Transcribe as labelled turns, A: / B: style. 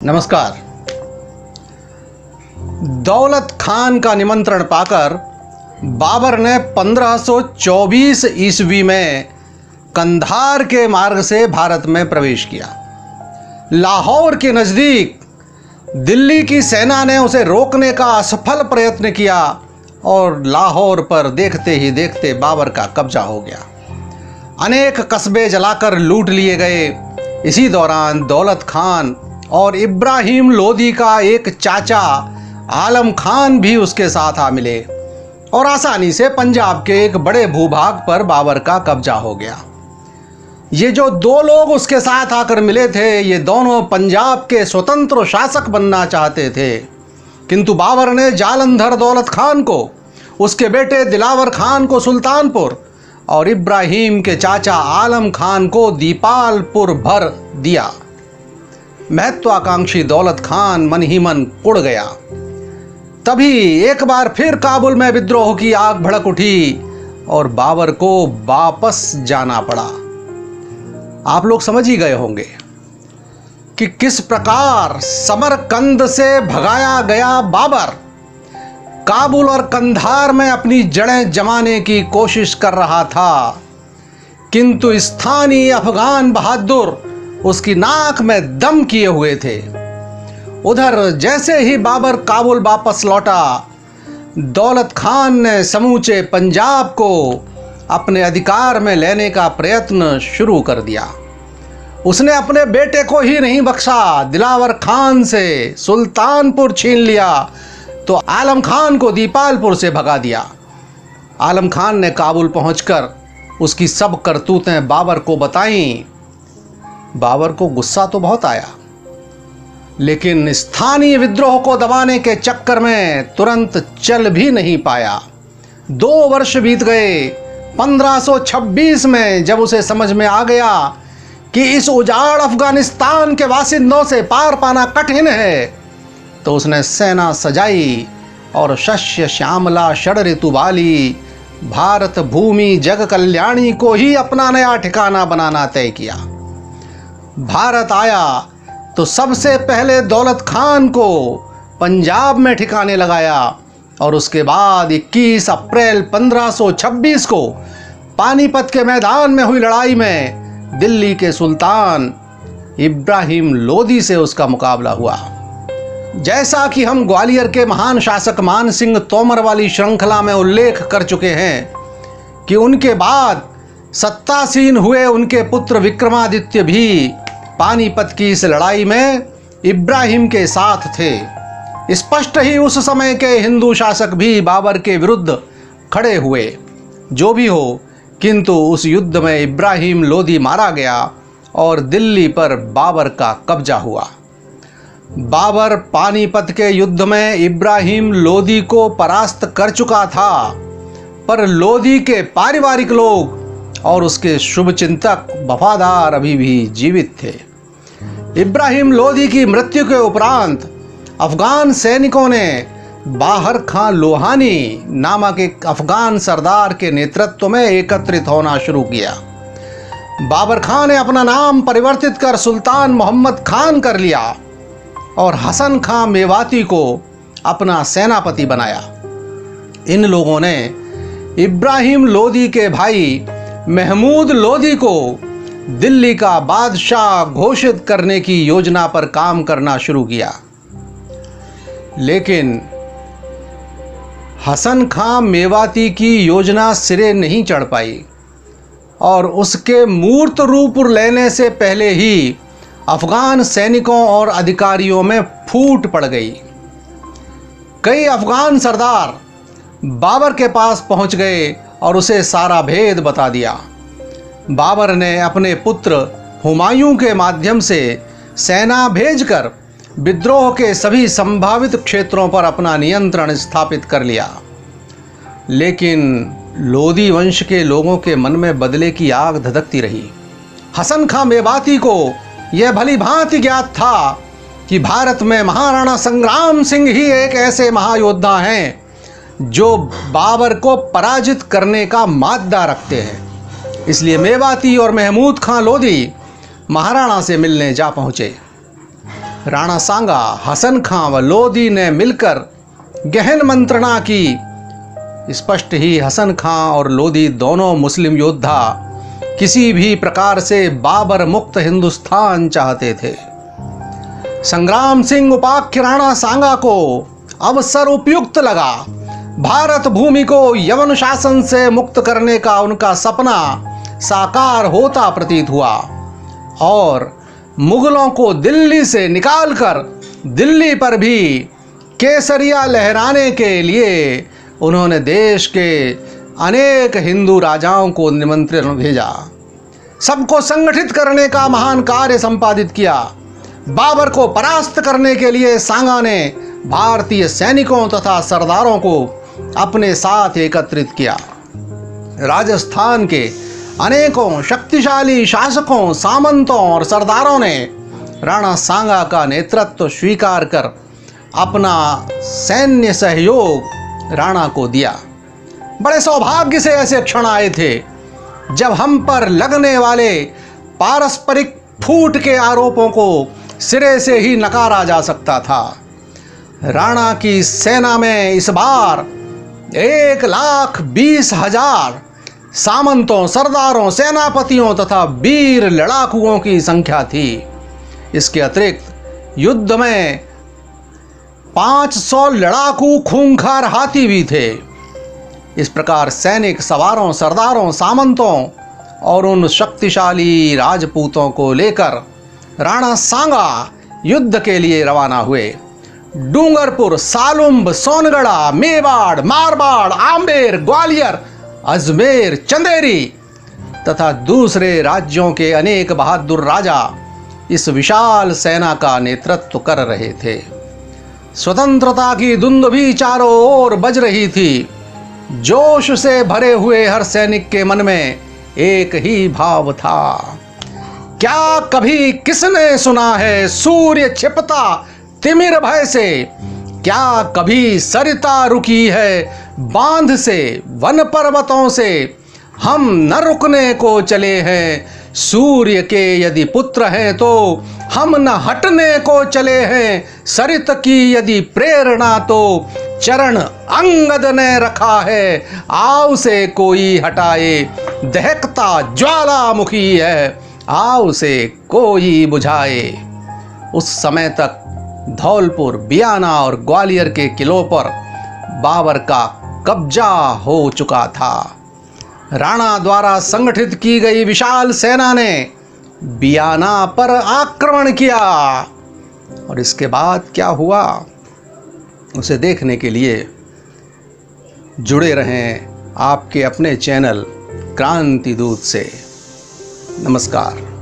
A: नमस्कार। दौलत खान का निमंत्रण पाकर बाबर ने 1524 ईस्वी में कंधार के मार्ग से भारत में प्रवेश किया। लाहौर के नज़दीक दिल्ली की सेना ने उसे रोकने का असफल प्रयत्न किया और लाहौर पर देखते ही देखते बाबर का कब्जा हो गया। अनेक कस्बे जलाकर लूट लिए गए। इसी दौरान दौलत खान और इब्राहिम लोदी का एक चाचा आलम खान भी उसके साथ आ मिले और आसानी से पंजाब के एक बड़े भूभाग पर बाबर का कब्जा हो गया। ये जो दो लोग उसके साथ आकर मिले थे, ये दोनों पंजाब के स्वतंत्र शासक बनना चाहते थे, किंतु बाबर ने जालंधर दौलत खान को, उसके बेटे दिलावर खान को सुल्तानपुर और इब्राहिम के चाचा आलम खान को दीपालपुर भर दिया। महत्वाकांक्षी दौलत खान मन ही मन उड़ गया। तभी एक बार फिर काबुल में विद्रोह की आग भड़क उठी और बाबर को वापस जाना पड़ा। आप लोग समझ ही गए होंगे कि किस प्रकार समरकंद से भगाया गया बाबर काबुल और कंधार में अपनी जड़ें जमाने की कोशिश कर रहा था, किंतु स्थानीय अफगान बहादुर उसकी नाक में दम किए हुए थे। उधर जैसे ही बाबर काबुल वापस लौटा, दौलत खान ने समूचे पंजाब को अपने अधिकार में लेने का प्रयत्न शुरू कर दिया। उसने अपने बेटे को ही नहीं बख्शा, दिलावर खान से सुल्तानपुर छीन लिया तो आलम खान को दीपालपुर से भगा दिया। आलम खान ने काबुल पहुंचकर उसकी सब करतूतें बाबर को बताईं। बाबर को गुस्सा तो बहुत आया, लेकिन स्थानीय विद्रोह को दबाने के चक्कर में तुरंत चल भी नहीं पाया। 2 वर्ष बीत गए। 1526 में जब उसे समझ में आ गया कि इस उजाड़ अफगानिस्तान के बासिंदों से पार पाना कठिन है, तो उसने सेना सजाई और शस्य श्यामला षड ऋतु वाली भारत भूमि जग कल्याणी को ही अपना नया ठिकाना बनाना तय किया। भारत आया तो सबसे पहले दौलत खान को पंजाब में ठिकाने लगाया और उसके बाद 21 अप्रैल 1526 को पानीपत के मैदान में हुई लड़ाई में दिल्ली के सुल्तान इब्राहिम लोदी से उसका मुकाबला हुआ। जैसा कि हम ग्वालियर के महान शासक मान सिंह तोमर वाली श्रृंखला में उल्लेख कर चुके हैं कि उनके बाद सत्तासीन हुए उनके पुत्र विक्रमादित्य भी पानीपत की इस लड़ाई में इब्राहिम के साथ थे। स्पष्ट ही उस समय के हिंदू शासक भी बाबर के विरुद्ध खड़े हुए। जो भी हो, किंतु उस युद्ध में इब्राहिम लोदी मारा गया और दिल्ली पर बाबर का कब्जा हुआ। बाबर पानीपत के युद्ध में इब्राहिम लोदी को परास्त कर चुका था, पर लोदी के पारिवारिक लोग और उसके शुभचिंतक वफादार अभी भी जीवित थे। इब्राहिम लोदी की मृत्यु के उपरांत अफगान सैनिकों ने बाहर खां लोहानी नामक एक अफगान सरदार के नेतृत्व में एकत्रित होना शुरू किया। बाबर खान ने अपना नाम परिवर्तित कर सुल्तान मोहम्मद खान कर लिया और हसन खां मेवाती को अपना सेनापति बनाया। इन लोगों ने इब्राहिम लोदी के भाई महमूद लोदी को दिल्ली का बादशाह घोषित करने की योजना पर काम करना शुरू किया, लेकिन हसन खां मेवाती की योजना सिरे नहीं चढ़ पाई और उसके मूर्त रूप लेने से पहले ही अफगान सैनिकों और अधिकारियों में फूट पड़ गई। कई अफगान सरदार बाबर के पास पहुंच गए और उसे सारा भेद बता दिया। बाबर ने अपने पुत्र हुमायूं के माध्यम से सेना भेजकर विद्रोह के सभी संभावित क्षेत्रों पर अपना नियंत्रण स्थापित कर लिया, लेकिन लोदी वंश के लोगों के मन में बदले की आग धधकती रही। हसन खां मेवाती को यह भली भांति ज्ञात था कि भारत में महाराणा संग्राम सिंह ही एक ऐसे महायोद्धा हैं जो बाबर को पराजित करने का माद्दा रखते हैं। इसलिए मेवाती और महमूद खां लोदी महाराणा से मिलने जा पहुंचे। राणा सांगा, हसन खां व लोदी ने मिलकर गहन मंत्रणा की। स्पष्ट ही हसन खां और लोदी दोनों मुस्लिम योद्धा किसी भी प्रकार से बाबर मुक्त हिंदुस्तान चाहते थे। संग्राम सिंह उपाख्य राणा सांगा को अवसर उपयुक्त लगा। भारत भूमि को यवन शासन से मुक्त करने का उनका सपना साकार होता प्रतीत हुआ और मुगलों को दिल्ली से निकालकर दिल्ली पर भी केसरिया लहराने के लिए उन्होंने देश के अनेक हिंदू राजाओं को निमंत्रण भेजा। सबको संगठित करने का महान कार्य संपादित किया। बाबर को परास्त करने के लिए सांगा ने भारतीय सैनिकों तथा सरदारों को अपने साथ एकत्रित किया। राजस्थान के अनेकों शक्तिशाली शासकों, सामंतों और सरदारों ने राणा सांगा का नेतृत्व स्वीकार कर अपना सैन्य सहयोग राणा को दिया। बड़े सौभाग्य से ऐसे क्षण आए थे जब हम पर लगने वाले पारस्परिक फूट के आरोपों को सिरे से ही नकारा जा सकता था। राणा की सेना में इस बार 1,20,000 सामंतों, सरदारों, सेनापतियों तथा वीर लड़ाकुओं की संख्या थी। इसके अतिरिक्त युद्ध में 500 लड़ाकू खूंखार हाथी भी थे। इस प्रकार सैनिक सवारों, सरदारों, सामंतों और उन शक्तिशाली राजपूतों को लेकर राणा सांगा युद्ध के लिए रवाना हुए। डूंगरपुर, सालुंब, सोनगढ़ा, मेवाड़, मारवाड़, आमेर, ग्वालियर, अजमेर, चंदेरी तथा दूसरे राज्यों के अनेक बहादुर राजा इस विशाल सेना का नेतृत्व कर रहे थे। स्वतंत्रता की धुंध भी चारों ओर बज रही थी। जोश से भरे हुए हर सैनिक के मन में एक ही भाव था। क्या कभी किसने सुना है सूर्य छिपता तिमिर भय से? क्या कभी सरिता रुकी है बांध से, वन पर्वतों से? हम न रुकने को चले हैं। सूर्य के यदि पुत्र हैं तो हम न हटने को चले हैं। सरित की यदि प्रेरणा तो चरण अंगद ने रखा है। आओ से कोई हटाए, दहकता ज्वालामुखी है। आओ से कोई बुझाए। उस समय तक धौलपुर, बियाना और ग्वालियर के किलों पर बाबर का कब्जा हो चुका था। राणा द्वारा संगठित की गई विशाल सेना ने बियाना पर आक्रमण किया और इसके बाद क्या हुआ उसे देखने के लिए जुड़े रहें आपके अपने चैनल क्रांति दूत से। नमस्कार।